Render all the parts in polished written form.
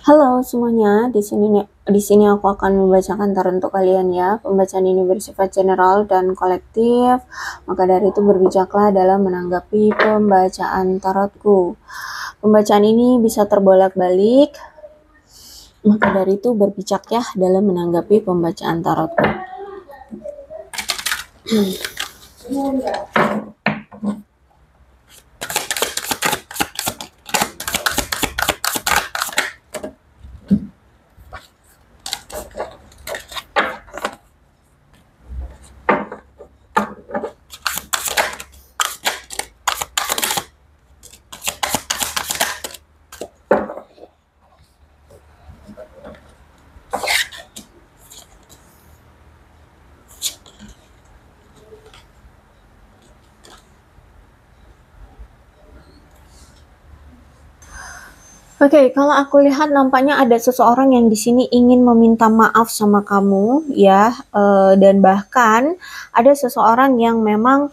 Halo semuanya, di sini aku akan membacakan tarot untuk kalian ya. Pembacaan ini bersifat general dan kolektif. Maka dari itu berbijaklah dalam menanggapi pembacaan tarotku. Pembacaan ini bisa terbolak-balik. Maka dari itu berbijak ya dalam menanggapi pembacaan tarotku. Oke, kalau aku lihat nampaknya ada seseorang yang di sini ingin meminta maaf sama kamu ya, dan bahkan ada seseorang yang memang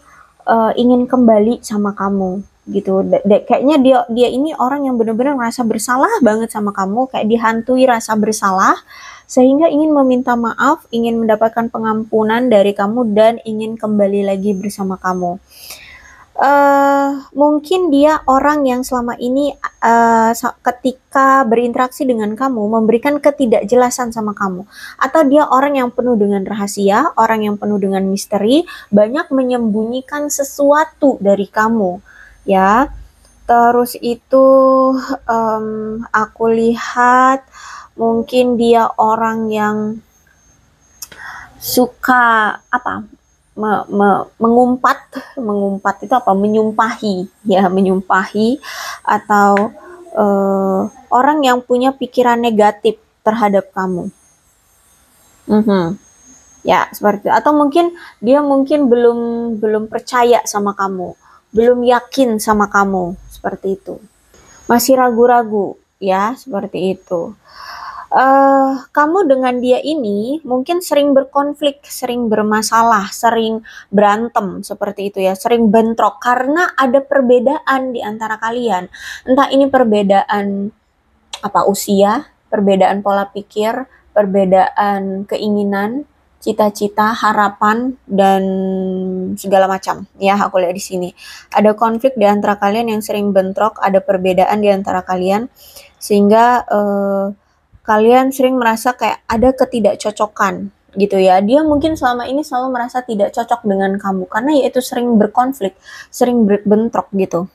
ingin kembali sama kamu gitu. Kayaknya dia ini orang yang benar-benar merasa bersalah banget sama kamu, kayak dihantui rasa bersalah sehingga ingin meminta maaf, ingin mendapatkan pengampunan dari kamu dan ingin kembali lagi bersama kamu. Mungkin dia orang yang selama ini ketika berinteraksi dengan kamu memberikan ketidakjelasan sama kamu, atau dia orang yang penuh dengan rahasia, orang yang penuh dengan misteri, banyak menyembunyikan sesuatu dari kamu, ya. Terus itu aku lihat mungkin dia orang yang suka apa? Mengumpat itu apa? Menyumpahi, ya, menyumpahi atau orang yang punya pikiran negatif terhadap kamu. Ya, seperti itu. Atau mungkin dia belum percaya sama kamu, belum yakin sama kamu, seperti itu. Masih ragu-ragu, ya, seperti itu. Kamu dengan dia ini mungkin sering berkonflik, sering bermasalah, sering berantem seperti itu ya, sering bentrok karena ada perbedaan di antara kalian. Entah ini perbedaan usia, perbedaan pola pikir, perbedaan keinginan, cita-cita, harapan dan segala macam. Ya, aku lihat di sini. Ada konflik di antara kalian yang sering bentrok, ada perbedaan di antara kalian sehingga kalian sering merasa kayak ada ketidakcocokan gitu ya. Dia mungkin selama ini selalu merasa tidak cocok dengan kamu karena yaitu sering berkonflik, sering bentrok gitu,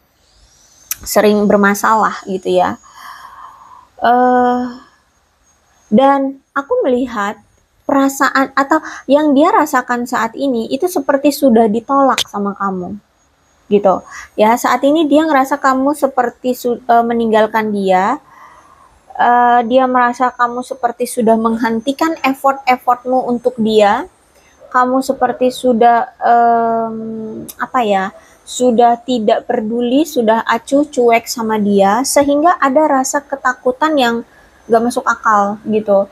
sering bermasalah gitu ya. Dan aku melihat perasaan atau yang dia rasakan saat ini itu seperti sudah ditolak sama kamu gitu ya. Saat ini dia ngerasa kamu seperti meninggalkan dia. Dia merasa kamu seperti sudah menghentikan effortmu untuk dia. Kamu seperti sudah sudah tidak peduli, sudah acuh cuek sama dia, sehingga ada rasa ketakutan yang gak masuk akal gitu,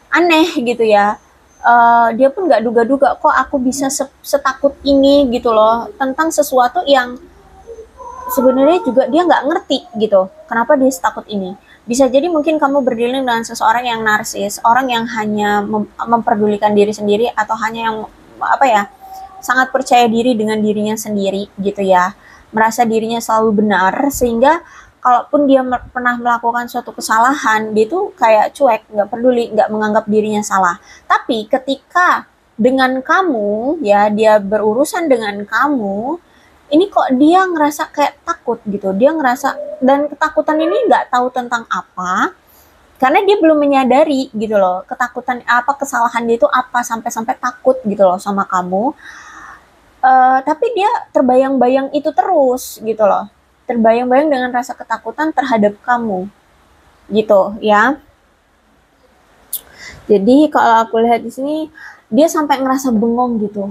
aneh gitu ya. Dia pun gak duga-duga kok aku bisa setakut ini gitu loh, tentang sesuatu yang sebenarnya juga dia nggak ngerti gitu kenapa dia setakut ini. Bisa jadi mungkin kamu berdealing dengan seseorang yang narsis, orang yang hanya memperdulikan diri sendiri atau hanya yang sangat percaya diri dengan dirinya sendiri gitu ya, merasa dirinya selalu benar sehingga kalaupun dia pernah melakukan suatu kesalahan dia tuh kayak cuek, nggak peduli, nggak menganggap dirinya salah. Tapi ketika dengan kamu ya, dia berurusan dengan kamu, ini kok dia ngerasa kayak takut gitu. Dia ngerasa, dan ketakutan ini nggak tahu tentang apa, karena dia belum menyadari gitu loh, ketakutan apa, kesalahan dia itu apa sampai-sampai takut gitu loh sama kamu. Tapi dia terbayang-bayang itu terus gitu loh, terbayang-bayang dengan rasa ketakutan terhadap kamu gitu ya. Jadi kalau aku lihat di sini dia sampai ngerasa bengong gitu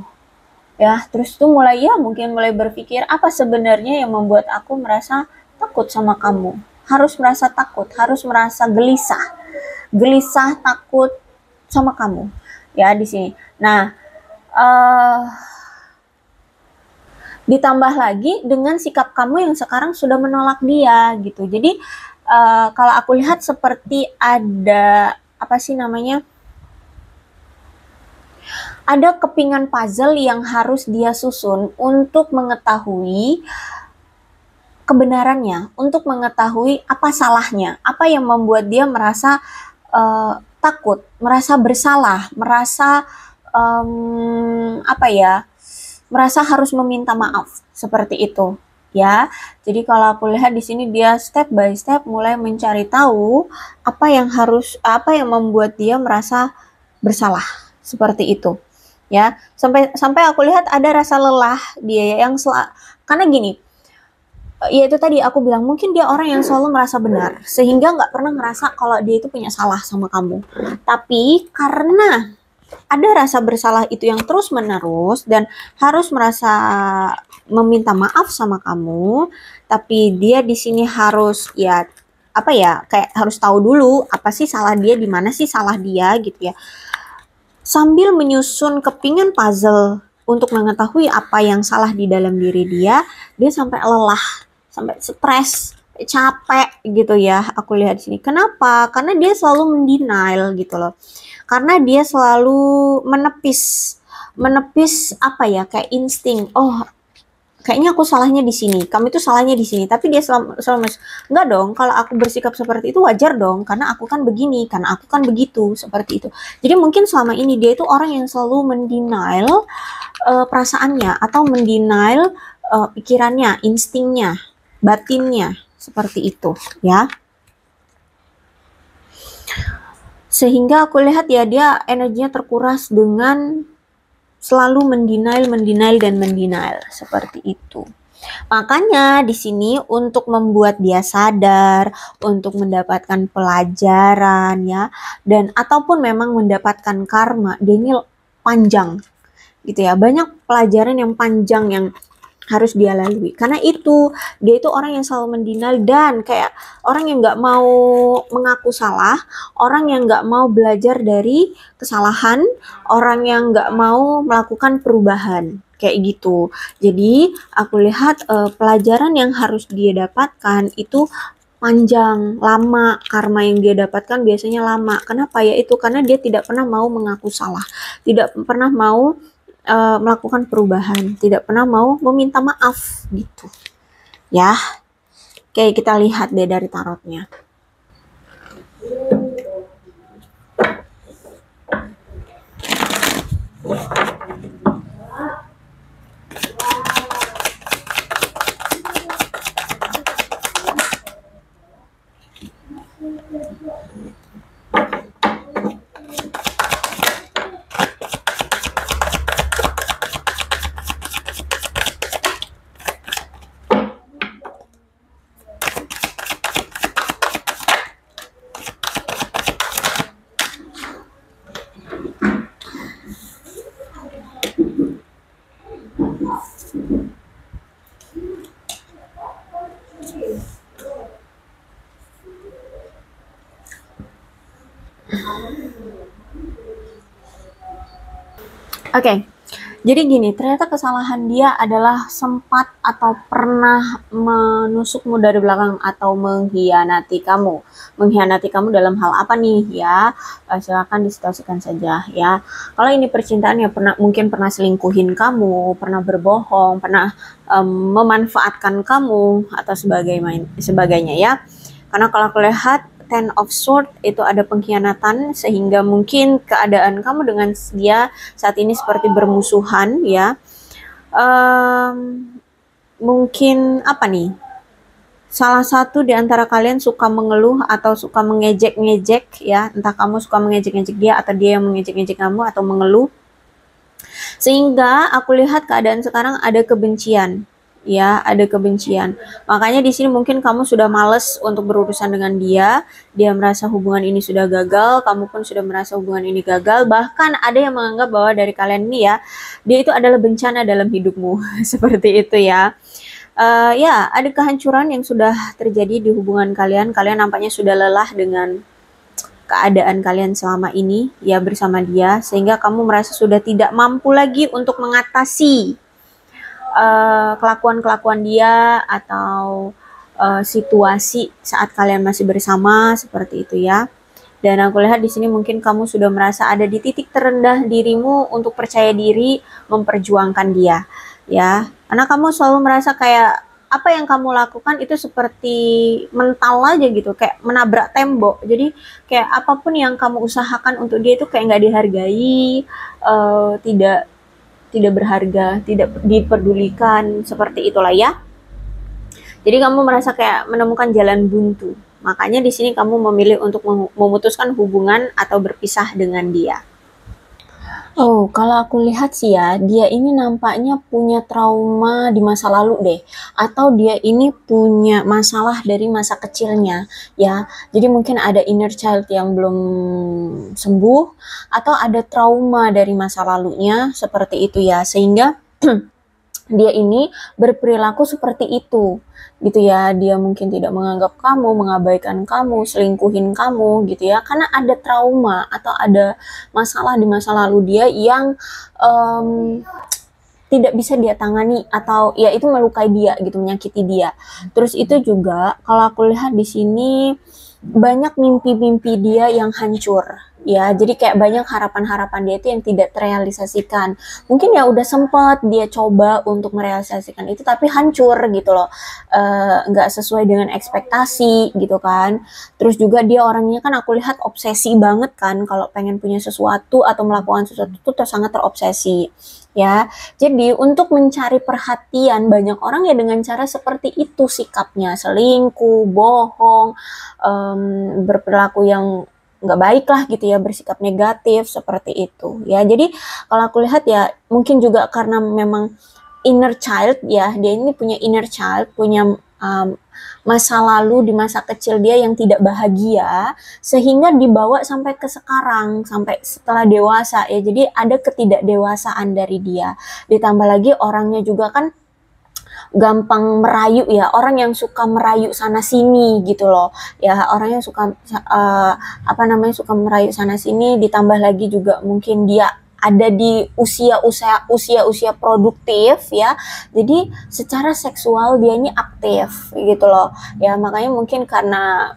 ya, terus tuh mungkin mulai berpikir apa sebenarnya yang membuat aku merasa takut sama kamu, harus merasa takut, harus merasa gelisah takut sama kamu ya di sini. Nah, ditambah lagi dengan sikap kamu yang sekarang sudah menolak dia gitu. Jadi Kalau aku lihat seperti ada apa sih namanya, ada kepingan puzzle yang harus dia susun untuk mengetahui kebenarannya, untuk mengetahui apa salahnya, apa yang membuat dia merasa takut, merasa bersalah, merasa apa ya, merasa harus meminta maaf seperti itu ya. Jadi kalau aku lihat di sini dia step by step mulai mencari tahu apa yang membuat dia merasa bersalah seperti itu ya. Sampai sampai aku lihat ada rasa lelah dia yang karena gini, ya itu tadi aku bilang mungkin dia orang yang selalu merasa benar sehingga nggak pernah ngerasa kalau dia itu punya salah sama kamu. Tapi karena ada rasa bersalah itu yang terus menerus dan harus merasa meminta maaf sama kamu, tapi dia di sini harus ya apa ya, kayak harus tahu dulu apa sih salah dia, di mana sih salah dia gitu ya. Sambil menyusun kepingan puzzle untuk mengetahui apa yang salah di dalam diri dia sampai lelah, sampai stres, capek gitu ya. Aku lihat di sini. Kenapa? Karena dia selalu mendenial gitu loh. Karena dia selalu menepis apa ya, kayak insting. Oh, kayaknya aku salahnya di sini, kamu itu salahnya di sini. Tapi dia selalu enggak dong, kalau aku bersikap seperti itu wajar dong, karena aku kan begini, karena aku kan begitu, seperti itu. Jadi mungkin selama ini dia itu orang yang selalu mendenial perasaannya atau mendenial pikirannya, instingnya, batinnya, seperti itu ya. Sehingga aku lihat ya dia energinya terkuras dengan selalu mendenial seperti itu. Makanya di sini untuk membuat dia sadar, untuk mendapatkan pelajaran ya, dan ataupun memang mendapatkan karma, dia ini panjang gitu ya. Banyak pelajaran yang panjang yang harus dia lalui. Karena itu dia itu orang yang selalu mendenial dan kayak orang yang nggak mau mengaku salah, orang yang nggak mau belajar dari kesalahan, orang yang nggak mau melakukan perubahan kayak gitu. Jadi aku lihat pelajaran yang harus dia dapatkan itu panjang, lama. Karma yang dia dapatkan biasanya lama. Kenapa ya? Itu karena dia tidak pernah mau mengaku salah, tidak pernah mau melakukan perubahan, tidak pernah mau meminta maaf gitu ya. Kayak kita lihat deh dari tarotnya. Oke, jadi gini, ternyata kesalahan dia adalah sempat atau pernah menusukmu dari belakang atau mengkhianati kamu. Mengkhianati kamu dalam hal apa nih ya? Silakan disituasikan saja ya. Kalau ini percintaan ya mungkin pernah selingkuhin kamu, pernah berbohong, pernah memanfaatkan kamu atau sebagainya ya. Karena kalau aku lihat Ten of Swords itu ada pengkhianatan sehingga mungkin keadaan kamu dengan dia saat ini seperti bermusuhan ya. Mungkin apa nih? Salah satu di antara kalian suka mengeluh atau suka mengejek-ngejek ya. Entah kamu suka mengejek-ngejek dia atau dia yang mengejek-ngejek kamu atau mengeluh. Sehingga aku lihat keadaan sekarang ada kebencian. Ya, ada kebencian. Makanya di sini mungkin kamu sudah males untuk berurusan dengan dia. Dia merasa hubungan ini sudah gagal, kamu pun sudah merasa hubungan ini gagal. Bahkan ada yang menganggap bahwa dari kalian ini ya, dia itu adalah bencana dalam hidupmu. Seperti itu ya. Ya, ada kehancuran yang sudah terjadi di hubungan kalian. Kalian nampaknya sudah lelah dengan keadaan kalian selama ini ya bersama dia, sehingga kamu merasa sudah tidak mampu lagi untuk mengatasi kelakuan-kelakuan dia atau situasi saat kalian masih bersama seperti itu ya. Dan aku lihat di sini mungkin kamu sudah merasa ada di titik terendah dirimu untuk percaya diri memperjuangkan dia, ya. Karena kamu selalu merasa kayak apa yang kamu lakukan itu seperti mental aja gitu, kayak menabrak tembok. Jadi kayak apapun yang kamu usahakan untuk dia itu kayak nggak dihargai, tidak tidak berharga, tidak diperdulikan, seperti itulah ya. Jadi kamu merasa kayak menemukan jalan buntu. Makanya di sini kamu memilih untuk memutuskan hubungan atau berpisah dengan dia. Oh, kalau aku lihat sih ya, dia ini nampaknya punya trauma di masa lalu deh. Atau dia ini punya masalah dari masa kecilnya, ya. Jadi mungkin ada inner child yang belum sembuh, atau ada trauma dari masa lalunya, seperti itu ya. Sehingga dia ini berperilaku seperti itu gitu ya. Dia mungkin tidak menganggap kamu, mengabaikan kamu, selingkuhin kamu gitu ya, karena ada trauma atau ada masalah di masa lalu dia yang tidak bisa dia tangani, atau ya itu melukai dia gitu, menyakiti dia. Terus itu juga kalau aku lihat di sini banyak mimpi-mimpi dia yang hancur ya. Jadi kayak banyak harapan-harapan dia itu yang tidak terrealisasikan. Mungkin ya udah sempet dia coba untuk merealisasikan itu tapi hancur gitu loh. Nggak sesuai dengan ekspektasi gitu kan. Terus juga dia orangnya kan aku lihat obsesi banget kan, kalau pengen punya sesuatu atau melakukan sesuatu itu sangat terobsesi ya. Jadi untuk mencari perhatian banyak orang ya dengan cara seperti itu sikapnya, selingkuh, bohong, berperilaku yang nggak baik lah gitu ya, bersikap negatif seperti itu ya. Jadi kalau aku lihat ya mungkin juga karena memang inner child ya, dia ini punya inner child, punya masa lalu di masa kecil dia yang tidak bahagia, sehingga dibawa sampai ke sekarang, sampai setelah dewasa ya. Jadi ada ketidakdewasaan dari dia. Ditambah lagi orangnya juga kan gampang merayu ya, orang yang suka merayu sana sini gitu loh ya, orang yang suka suka merayu sana sini. Ditambah lagi juga mungkin dia ada di usia produktif ya, jadi secara seksual dia ini aktif gitu loh ya. Makanya mungkin karena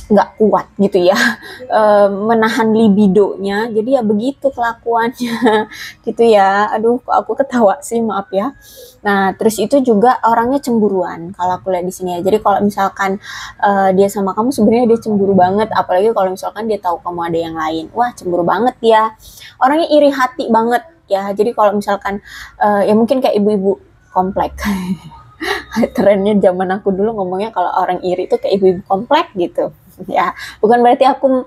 nggak kuat gitu ya, menahan libidonya, jadi ya begitu kelakuannya gitu ya. Aduh, kok aku ketawa sih, maaf ya. Nah, terus itu juga orangnya cemburuan kalau aku lihat di sini ya. Jadi kalau misalkan dia sama kamu sebenarnya dia cemburu banget, apalagi kalau misalkan dia tahu kamu ada yang lain, wah cemburu banget ya. Orangnya iri hati banget ya. Jadi kalau misalkan ya mungkin kayak ibu-ibu komplek. Trennya zaman aku dulu ngomongnya kalau orang iri itu kayak ibu-ibu komplek gitu ya. Bukan berarti aku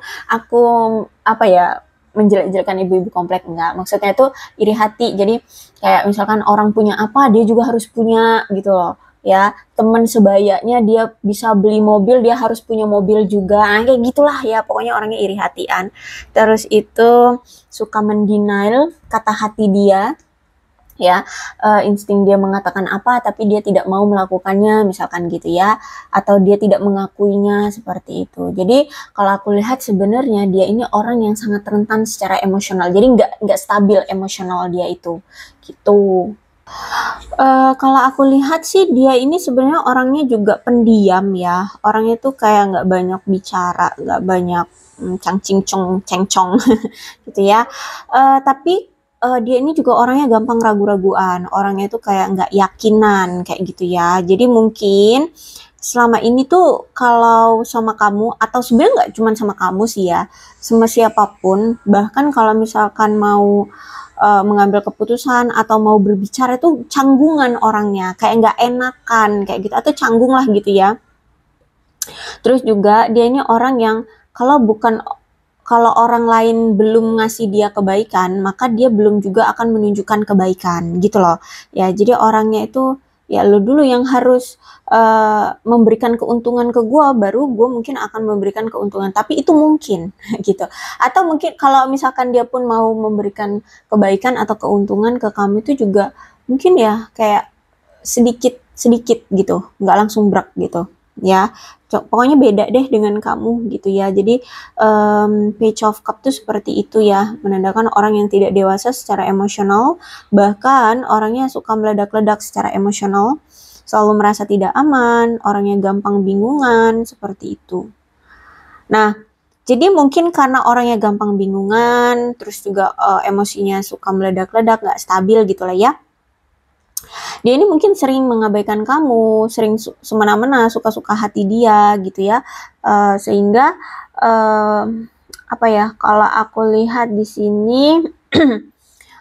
menjelek-jelekan ibu-ibu komplek, enggak. Maksudnya itu iri hati. Jadi kayak misalkan orang punya apa dia juga harus punya gitu loh ya. Teman sebayanya dia bisa beli mobil, dia harus punya mobil juga, kayak gitulah ya. Pokoknya orangnya iri hatian. Terus itu suka mendenial kata hati dia ya, insting dia mengatakan apa tapi dia tidak mau melakukannya misalkan gitu ya, atau dia tidak mengakuinya seperti itu. Jadi kalau aku lihat sebenarnya dia ini orang yang sangat rentan secara emosional, jadi nggak stabil emosional dia itu gitu. Kalau aku lihat sih dia ini sebenarnya orangnya juga pendiam ya, orangnya tuh kayak nggak banyak bicara, nggak banyak cengcong gitu ya. Tapi dia ini juga orangnya gampang ragu-raguan, orangnya tuh kayak nggak yakinan kayak gitu ya. Jadi mungkin selama ini tuh kalau sama kamu, atau sebenarnya nggak cuma sama kamu sih ya, sama siapapun, bahkan kalau misalkan mau mengambil keputusan atau mau berbicara itu canggungan orangnya, kayak nggak enakan kayak gitu, atau canggung lah gitu ya. Terus juga dia ini orang yang kalau orang lain belum ngasih dia kebaikan, maka dia belum juga akan menunjukkan kebaikan gitu loh ya. Jadi orangnya itu ya lu dulu yang harus memberikan keuntungan ke gue, baru gue mungkin akan memberikan keuntungan, tapi itu mungkin gitu. Atau mungkin kalau misalkan dia pun mau memberikan kebaikan atau keuntungan ke kamu itu juga mungkin ya kayak sedikit-sedikit gitu, nggak langsung brak gitu. ya. Pokoknya beda deh dengan kamu gitu ya. Jadi Page of Cup tuh seperti itu ya, menandakan orang yang tidak dewasa secara emosional, bahkan orangnya suka meledak-ledak secara emosional, selalu merasa tidak aman, orangnya gampang bingungan, seperti itu. Nah, jadi mungkin karena orangnya gampang bingungan, terus juga emosinya suka meledak-ledak, nggak stabil gitu lah ya. Dia ini mungkin sering mengabaikan kamu, sering semena-mena, suka-suka hati dia gitu ya. Sehingga apa ya? Kalau aku lihat di sini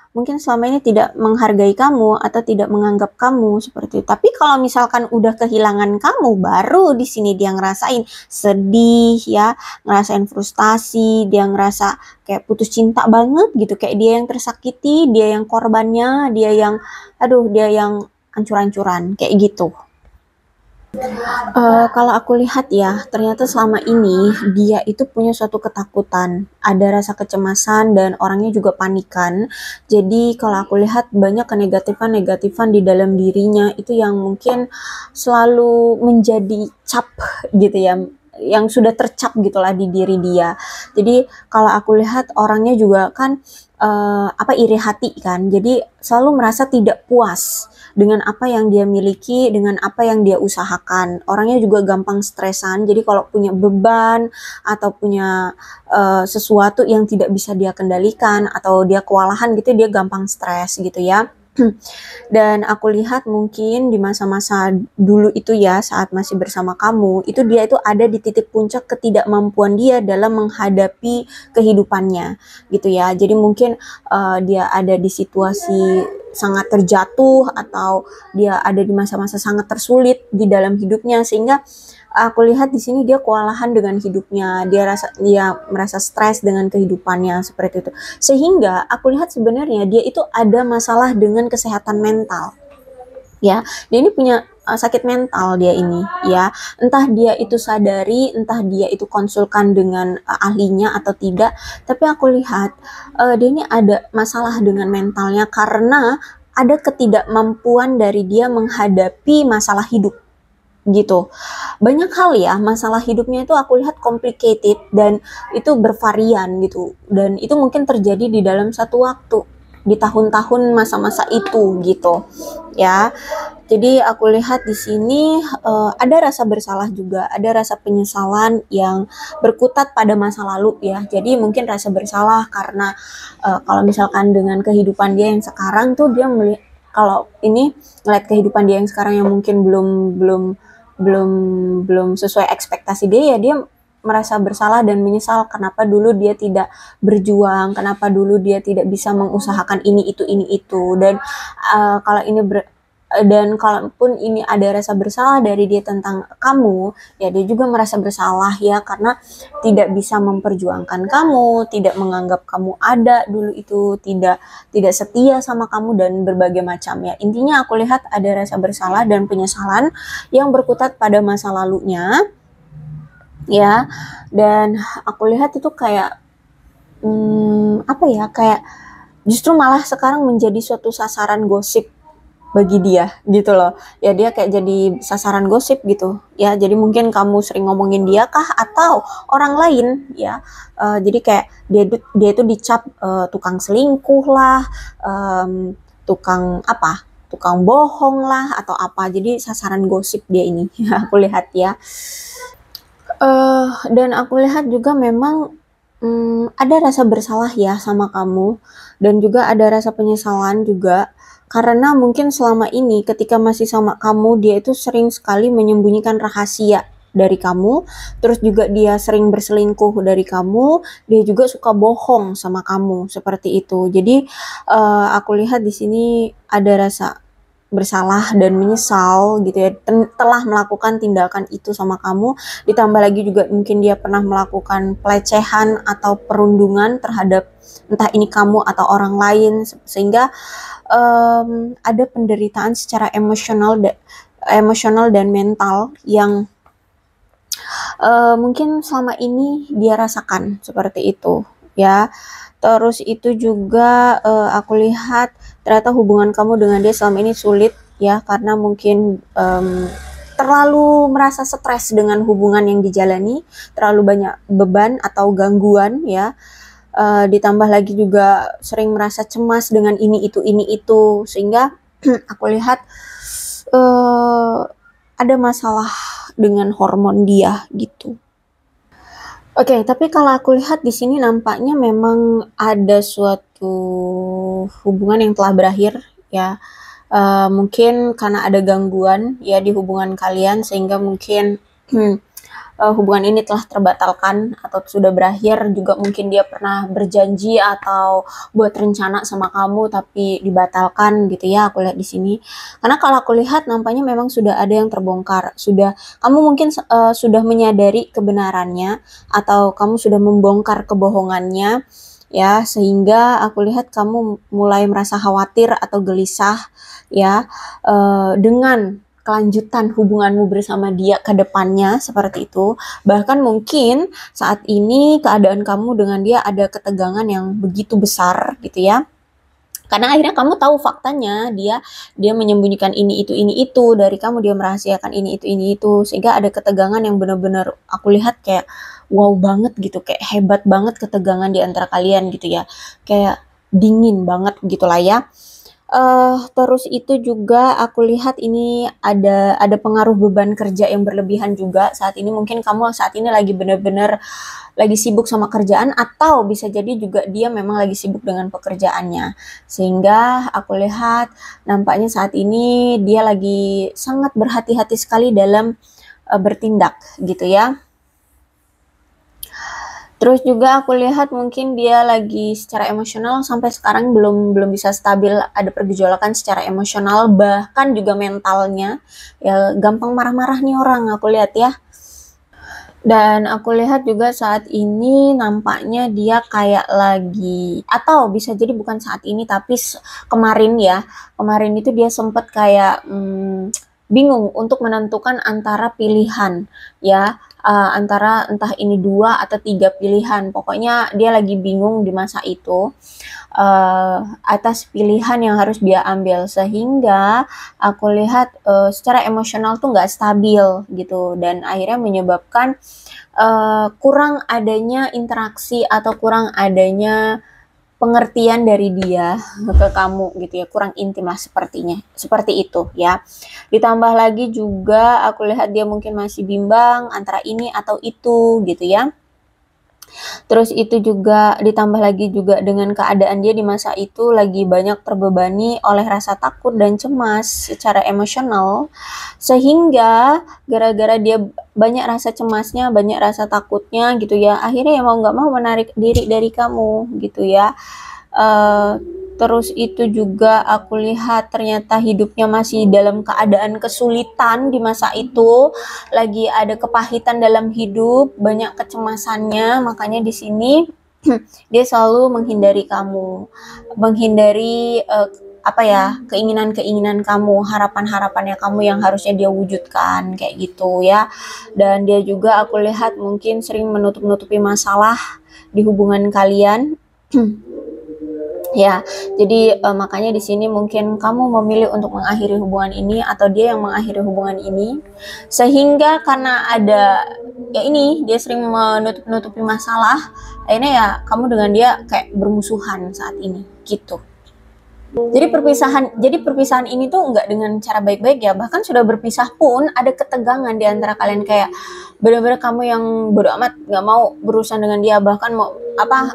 mungkin selama ini tidak menghargai kamu atau tidak menganggap kamu seperti itu. Tapi kalau misalkan udah kehilangan kamu, baru di sini dia ngerasain sedih ya, ngerasain frustasi, dia ngerasa kayak putus cinta banget gitu, kayak dia yang tersakiti, dia yang korbannya, dia yang dia yang ancur-ancuran kayak gitu. Kalau aku lihat ya, ternyata selama ini dia itu punya suatu ketakutan, ada rasa kecemasan dan orangnya juga panikan. Jadi kalau aku lihat banyak kenegatifan-negatifan di dalam dirinya itu yang mungkin selalu menjadi cap gitu ya, yang sudah tercap gitulah di diri dia. Jadi kalau aku lihat orangnya juga kan iri hati kan. Jadi selalu merasa tidak puas dengan apa yang dia miliki, dengan apa yang dia usahakan. Orangnya juga gampang stresan. Jadi kalau punya beban atau punya sesuatu yang tidak bisa dia kendalikan atau dia kewalahan gitu, dia gampang stres gitu ya. Dan aku lihat mungkin di masa-masa dulu itu ya, saat masih bersama kamu, itu dia itu ada di titik puncak ketidakmampuan dia dalam menghadapi kehidupannya gitu ya. Jadi mungkin dia ada di situasi sangat terjatuh atau dia ada di masa-masa sangat tersulit di dalam hidupnya, sehingga aku lihat di sini dia kewalahan dengan hidupnya, dia merasa stres dengan kehidupannya seperti itu. Sehingga aku lihat sebenarnya dia itu ada masalah dengan kesehatan mental. Ya, dia ini punya sakit mental dia ini ya. Entah dia itu sadari, entah dia itu konsulkan dengan ahlinya atau tidak, tapi aku lihat dia ini ada masalah dengan mentalnya karena ada ketidakmampuan dari dia menghadapi masalah hidup gitu. Banyak hal ya, masalah hidupnya itu aku lihat complicated dan itu bervarian gitu. Dan itu mungkin terjadi di dalam satu waktu, di tahun-tahun masa-masa itu gitu. Ya. Jadi aku lihat di sini ada rasa bersalah juga, ada rasa penyesalan yang berkutat pada masa lalu ya. Jadi mungkin rasa bersalah karena kalau misalkan dengan kehidupan dia yang sekarang tuh dia kalau ini ngeliat kehidupan dia yang sekarang yang mungkin belum belum sesuai ekspektasi dia, ya dia merasa bersalah dan menyesal kenapa dulu dia tidak berjuang, kenapa dulu dia tidak bisa mengusahakan ini itu. Dan kalau ini dan kalaupun ini ada rasa bersalah dari dia tentang kamu, ya dia juga merasa bersalah ya karena tidak bisa memperjuangkan kamu, tidak menganggap kamu ada dulu itu, tidak setia sama kamu dan berbagai macam ya. Intinya aku lihat ada rasa bersalah dan penyesalan yang berkutat pada masa lalunya ya. Dan aku lihat itu kayak kayak justru malah sekarang menjadi suatu sasaran gosip bagi dia gitu loh. Ya dia kayak jadi sasaran gosip gitu ya. Jadi mungkin kamu sering ngomongin dia kah atau orang lain ya. Jadi kayak dia itu dicap tukang selingkuh lah, tukang bohong lah atau apa. Jadi sasaran gosip dia ini. Aku lihat ya. Dan aku lihat juga memang ada rasa bersalah ya sama kamu, dan juga ada rasa penyesalan juga karena mungkin selama ini ketika masih sama kamu dia itu sering sekali menyembunyikan rahasia dari kamu, terus juga dia sering berselingkuh dari kamu, dia juga suka bohong sama kamu seperti itu. Jadi aku lihat di sini ada rasa bersalah dan menyesal gitu ya, telah melakukan tindakan itu sama kamu. Ditambah lagi juga mungkin dia pernah melakukan pelecehan atau perundungan terhadap entah ini kamu atau orang lain, sehingga ada penderitaan secara emosional dan mental yang mungkin selama ini dia rasakan seperti itu ya. Terus itu juga aku lihat ternyata hubungan kamu dengan dia selama ini sulit ya, karena mungkin terlalu merasa stres dengan hubungan yang dijalani, terlalu banyak beban atau gangguan ya. Ditambah lagi juga sering merasa cemas dengan ini itu, sehingga aku lihat ada masalah dengan hormon dia gitu. Oke, tapi kalau aku lihat di sini nampaknya memang ada suatu hubungan yang telah berakhir ya. Mungkin karena ada gangguan ya di hubungan kalian, sehingga mungkin hubungan ini telah terbatalkan atau sudah berakhir. Juga mungkin dia pernah berjanji atau buat rencana sama kamu tapi dibatalkan gitu ya, aku lihat di sini. Karena kalau aku lihat nampaknya memang sudah ada yang terbongkar. Kamu mungkin sudah menyadari kebenarannya atau kamu sudah membongkar kebohongannya ya, sehingga aku lihat kamu mulai merasa khawatir atau gelisah ya, dengan kelanjutan hubunganmu bersama dia ke depannya seperti itu. Bahkan mungkin saat ini keadaan kamu dengan dia ada ketegangan yang begitu besar gitu ya. Karena akhirnya kamu tahu faktanya, dia menyembunyikan ini itu dari kamu, dia merahasiakan ini itu, sehingga ada ketegangan yang benar-benar aku lihat kayak wow banget gitu, kayak hebat banget ketegangan di antara kalian gitu ya, kayak dingin banget gitulah ya. Terus itu juga aku lihat ini ada pengaruh beban kerja yang berlebihan juga saat ini. Mungkin kamu saat ini lagi benar-benar lagi sibuk sama kerjaan, atau bisa jadi juga dia memang lagi sibuk dengan pekerjaannya. Sehingga aku lihat nampaknya saat ini dia lagi sangat berhati-hati sekali dalam bertindak gitu ya. Terus juga aku lihat mungkin dia lagi secara emosional sampai sekarang belum bisa stabil, ada pergejolakan secara emosional, bahkan juga mentalnya. Ya gampang marah-marah nih orang aku lihat ya. Dan aku lihat juga saat ini nampaknya dia kayak lagi, atau bisa jadi bukan saat ini tapi kemarin ya. Kemarin itu dia sempat kayak bingung untuk menentukan antara pilihan ya, antara entah ini 2 atau 3 pilihan. Pokoknya dia lagi bingung di masa itu atas pilihan yang harus dia ambil, sehingga aku lihat secara emosional tuh nggak stabil gitu, dan akhirnya menyebabkan kurang adanya interaksi atau kurang adanya pengertian dari dia ke kamu gitu ya, kurang intim lah sepertinya, seperti itu ya. Ditambah lagi juga aku lihat dia mungkin masih bimbang antara ini atau itu gitu ya. Terus itu juga ditambah lagi juga dengan keadaan dia di masa itu lagi banyak terbebani oleh rasa takut dan cemas secara emosional, sehingga gara-gara dia banyak rasa cemasnya, banyak rasa takutnya gitu ya, akhirnya ya mau nggak mau menarik diri dari kamu gitu ya. Terus itu juga aku lihat ternyata hidupnya masih dalam keadaan kesulitan di masa itu, lagi ada kepahitan dalam hidup, banyak kecemasannya, makanya di sini dia selalu menghindari kamu, menghindari apa ya, keinginan-keinginan kamu, harapan-harapannya kamu yang harusnya dia wujudkan kayak gitu ya. Dan dia juga aku lihat mungkin sering menutup-nutupi masalah di hubungan kalian. Ya, jadi makanya di sini mungkin kamu memilih untuk mengakhiri hubungan ini atau dia yang mengakhiri hubungan ini, sehingga karena ada ya ini dia sering menutup-nutupi masalah, akhirnya ya kamu dengan dia kayak bermusuhan saat ini gitu. Jadi perpisahan ini tuh nggak dengan cara baik-baik ya, bahkan sudah berpisah pun ada ketegangan di antara kalian, kayak benar-benar kamu yang bodo amat nggak mau berurusan dengan dia, bahkan mau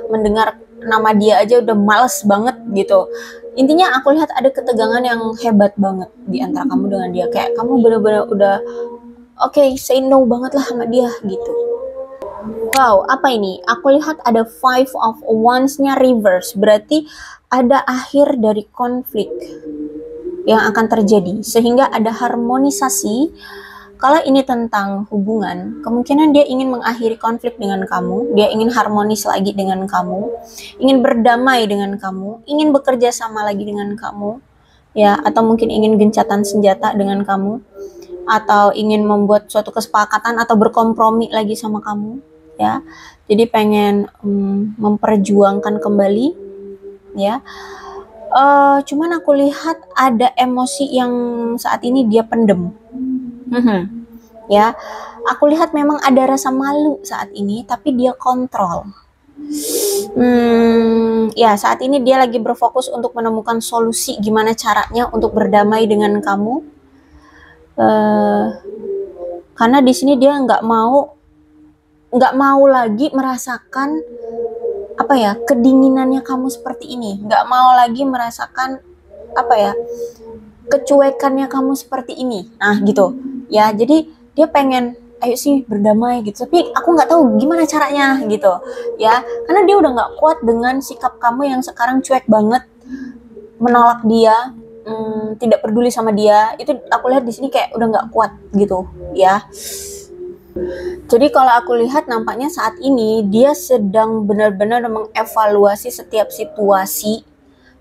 mendengar nama dia aja udah males banget gitu. Intinya aku lihat ada ketegangan yang hebat banget di antara kamu dengan dia, kayak kamu benar-benar udah say no banget lah sama dia gitu. Wow, apa ini? Aku lihat ada 5 of Wands-nya reverse, berarti ada akhir dari konflik yang akan terjadi, sehingga ada harmonisasi. Kalau ini tentang hubungan, kemungkinan dia ingin mengakhiri konflik dengan kamu, dia ingin harmonis lagi dengan kamu, ingin berdamai dengan kamu, ingin bekerja sama lagi dengan kamu, ya, atau mungkin ingin gencatan senjata dengan kamu, atau ingin membuat suatu kesepakatan atau berkompromi lagi sama kamu, ya. Jadi pengen memperjuangkan kembali, ya. Cuman aku lihat ada emosi yang saat ini dia pendem. Ya, aku lihat memang ada rasa malu saat ini, tapi dia kontrol. Ya saat ini dia lagi berfokus untuk menemukan solusi gimana caranya untuk berdamai dengan kamu. Karena di sini dia nggak mau lagi merasakan apa ya, kedinginannya kamu seperti ini, nggak mau lagi merasakan apa ya, kecuekannya kamu seperti ini. Nah gitu ya, jadi dia pengen ayo sih berdamai gitu, tapi aku nggak tahu gimana caranya gitu ya, karena dia udah nggak kuat dengan sikap kamu yang sekarang cuek banget, menolak dia, tidak peduli sama dia. Itu aku lihat di sini kayak udah nggak kuat gitu ya. Jadi kalau aku lihat nampaknya saat ini dia sedang benar-benar mengevaluasi setiap situasi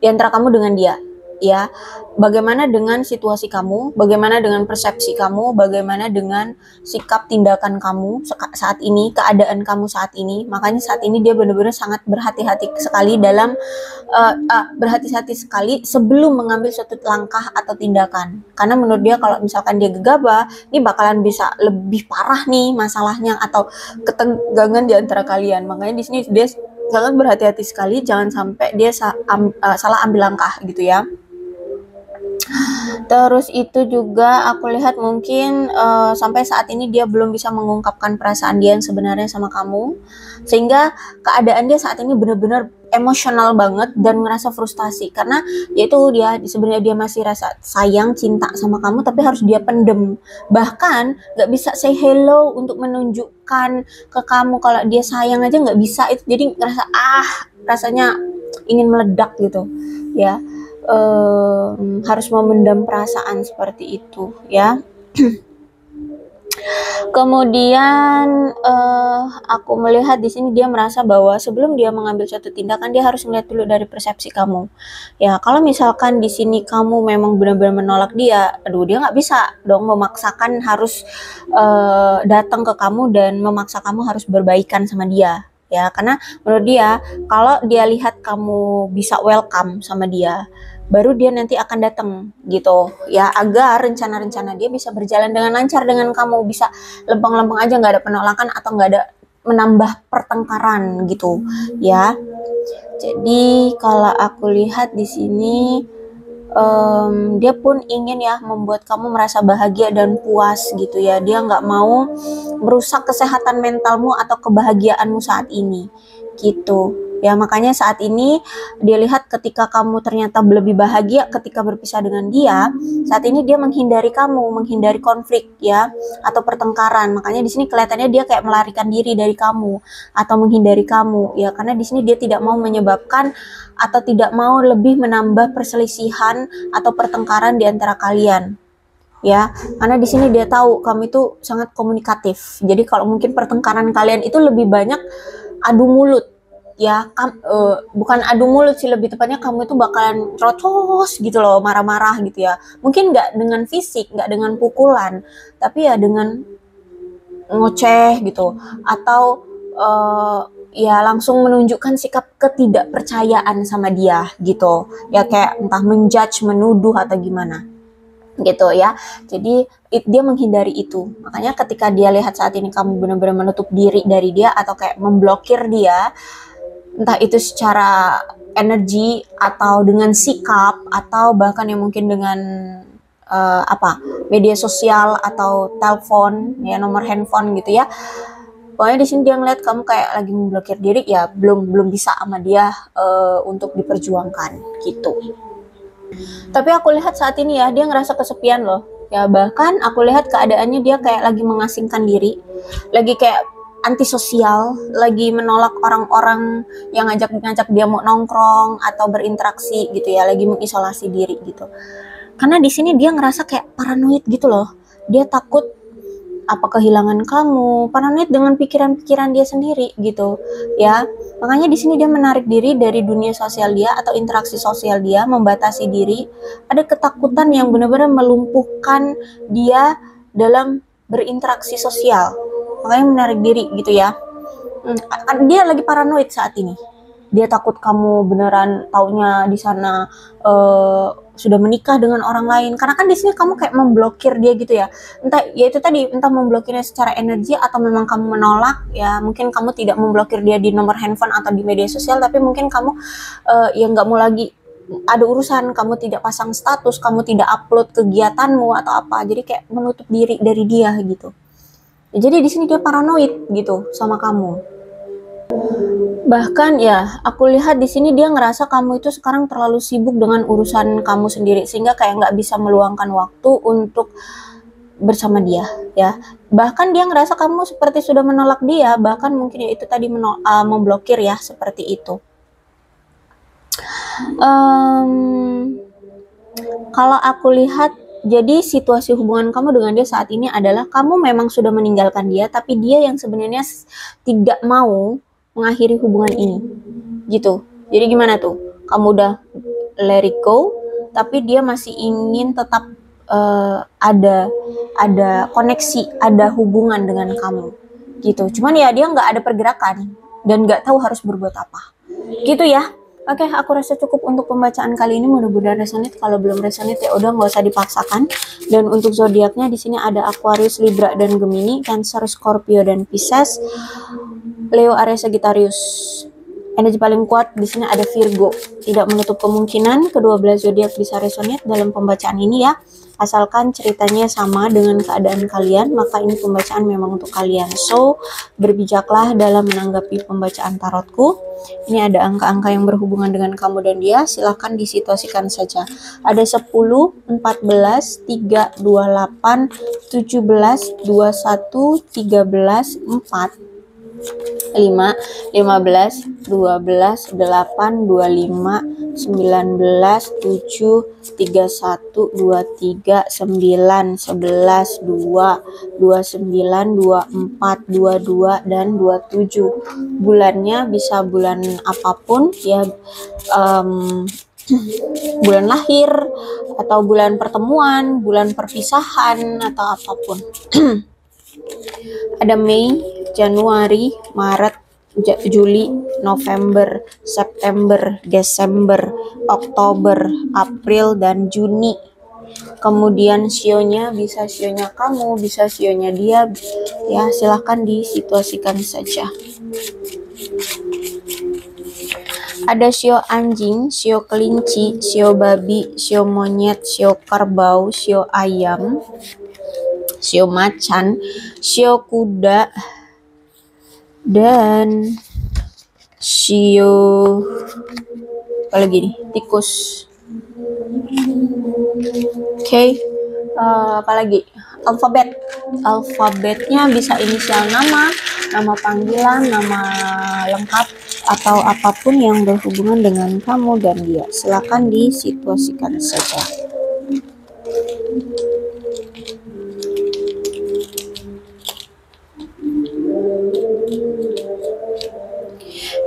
di antara kamu dengan dia, ya. Bagaimana dengan situasi kamu, bagaimana dengan persepsi kamu, bagaimana dengan sikap tindakan kamu saat ini, keadaan kamu saat ini. Makanya saat ini dia benar-benar sangat berhati-hati sekali dalam berhati-hati sekali sebelum mengambil suatu langkah atau tindakan. Karena menurut dia kalau misalkan dia gegabah, ini bakalan bisa lebih parah nih masalahnya atau ketegangan di antara kalian. Makanya di sini dia sangat berhati-hati sekali, jangan sampai dia salah ambil langkah gitu ya. Terus itu juga aku lihat mungkin sampai saat ini dia belum bisa mengungkapkan perasaan dia yang sebenarnya sama kamu, sehingga keadaan dia saat ini benar-benar emosional banget dan ngerasa frustasi karena yaitu dia sebenarnya dia masih rasa sayang, cinta sama kamu, tapi harus dia pendem, bahkan nggak bisa say hello untuk menunjukkan ke kamu kalau dia sayang aja nggak bisa. Itu jadi ngerasa rasanya ingin meledak gitu ya. Harus memendam perasaan seperti itu ya. Kemudian aku melihat di sini dia merasa bahwa sebelum dia mengambil suatu tindakan dia harus melihat dulu dari persepsi kamu. Ya, kalau misalkan di sini kamu memang benar-benar menolak dia, aduh dia nggak bisa dong memaksakan harus datang ke kamu dan memaksa kamu harus berbaikan sama dia. Ya, karena menurut dia kalau dia lihat kamu bisa welcome sama dia, baru dia nanti akan datang gitu ya, agar rencana-rencana dia bisa berjalan dengan lancar dengan kamu, bisa lempeng-lempeng aja, nggak ada penolakan atau nggak ada menambah pertengkaran gitu ya. Jadi kalau aku lihat di sini dia pun ingin ya membuat kamu merasa bahagia dan puas gitu ya. Dia nggak mau merusak kesehatan mentalmu atau kebahagiaanmu saat ini gitu ya. Makanya saat ini dia lihat ketika kamu ternyata lebih bahagia ketika berpisah dengan dia, saat ini dia menghindari kamu, menghindari konflik ya atau pertengkaran. Makanya di sini kelihatannya dia kayak melarikan diri dari kamu atau menghindari kamu ya, karena di sini dia tidak mau menyebabkan atau tidak mau lebih menambah perselisihan atau pertengkaran di antara kalian ya, karena di sini dia tahu kamu itu sangat komunikatif. Jadi kalau mungkin pertengkaran kalian itu lebih banyak adu mulut ya, bukan adu mulut sih, lebih tepatnya kamu itu bakalan rocos gitu loh, marah-marah gitu ya. Mungkin nggak dengan fisik, nggak dengan pukulan, tapi ya dengan ngoceh gitu atau ya langsung menunjukkan sikap ketidakpercayaan sama dia gitu ya, kayak entah menjudge, menuduh atau gimana gitu ya. Jadi dia menghindari itu. Makanya ketika dia lihat saat ini kamu benar-benar menutup diri dari dia atau kayak memblokir dia, entah itu secara energi atau dengan sikap atau bahkan yang mungkin dengan media sosial atau telepon ya, nomor handphone gitu ya. Pokoknya di sini dia ngeliat kamu kayak lagi memblokir diri ya, belum bisa sama dia untuk diperjuangkan gitu. Tapi aku lihat saat ini ya dia ngerasa kesepian loh ya, bahkan aku lihat keadaannya dia kayak lagi mengasingkan diri, lagi kayak antisosial, lagi menolak orang-orang yang ngajak dia mau nongkrong atau berinteraksi gitu ya, lagi mengisolasi diri gitu. Karena di sini dia ngerasa kayak paranoid gitu loh, dia takut apa kehilangan kamu, paranoid dengan pikiran-pikiran dia sendiri gitu ya. Makanya di sini dia menarik diri dari dunia sosial dia atau interaksi sosial dia, membatasi diri. Ada ketakutan yang benar-benar melumpuhkan dia dalam berinteraksi sosial. Makanya menarik diri gitu ya. Dia lagi paranoid saat ini dia takut kamu beneran taunya di sana sudah menikah dengan orang lain, karena kan di sini kamu kayak memblokir dia gitu ya, entah ya itu tadi, entah memblokirnya secara energi atau memang kamu menolak ya. Mungkin kamu tidak memblokir dia di nomor handphone atau di media sosial, tapi mungkin kamu ya nggak mau lagi ada urusan, kamu tidak pasang status, kamu tidak upload kegiatanmu atau apa, jadi kayak menutup diri dari dia gitu. Jadi di sini dia paranoid gitu sama kamu. Bahkan ya, aku lihat di sini dia ngerasa kamu itu sekarang terlalu sibuk dengan urusan kamu sendiri, sehingga kayak nggak bisa meluangkan waktu untuk bersama dia ya. Bahkan dia ngerasa kamu seperti sudah menolak dia, bahkan mungkin ya itu tadi memblokir ya, seperti itu. Kalau aku lihat, jadi situasi hubungan kamu dengan dia saat ini adalah kamu memang sudah meninggalkan dia, tapi dia yang sebenarnya tidak mau mengakhiri hubungan ini, gitu. Jadi gimana tuh? Kamu udah let it go, tapi dia masih ingin tetap ada koneksi, ada hubungan dengan kamu, gitu. Cuman ya dia nggak ada pergerakan dan nggak tahu harus berbuat apa, gitu ya. Oke, aku rasa cukup untuk pembacaan kali ini. Mudah-mudahan resonate. Kalau belum resonate ya udah nggak usah dipaksakan. Dan untuk zodiaknya di sini ada Aquarius, Libra dan Gemini, Cancer, Scorpio dan Pisces, Leo, Aries, Sagittarius. Energi paling kuat di sini ada Virgo. Tidak menutup kemungkinan kedua belah zodiak bisa resonate dalam pembacaan ini ya. Asalkan ceritanya sama dengan keadaan kalian, maka ini pembacaan memang untuk kalian. So, berbijaklah dalam menanggapi pembacaan tarotku. Ini ada angka-angka yang berhubungan dengan kamu dan dia, silahkan disituasikan saja. Ada 10, 14, 3, 28, 17, 21, 13, 4, 5, 15, 12, 8, 25, 19, 7, 31, 23, 9, 11, 2, 29, 24, 22, dan 27. Bulannya bisa bulan apapun ya, bulan lahir atau bulan pertemuan, bulan perpisahan atau apapun. Ada Mei, Januari, Maret, Juli, November, September, Desember, Oktober, April, dan Juni. Kemudian sionya bisa sionya kamu, bisa sionya dia, ya silahkan disituasikan saja. Ada sio anjing, sio kelinci, sio babi, sio monyet, sio kerbau, sio ayam, sio macan, sio kuda, dan sio apa lagi nih, tikus. Oke. Apalagi alfabetnya bisa inisial nama panggilan, nama lengkap, atau apapun yang berhubungan dengan kamu dan dia. Silakan disituasikan saja.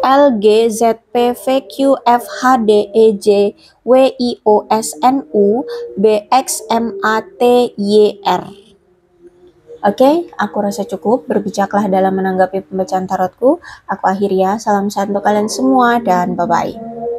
L, G, Z, P, V, Q, F, H, D, E, J, W, I, O, S, N, U, B, X, M, A, T, Y, R. Oke, aku rasa cukup. Berbijaklah dalam menanggapi pembacaan tarotku. Aku akhiri ya. Salam sehat untuk kalian semua dan bye-bye.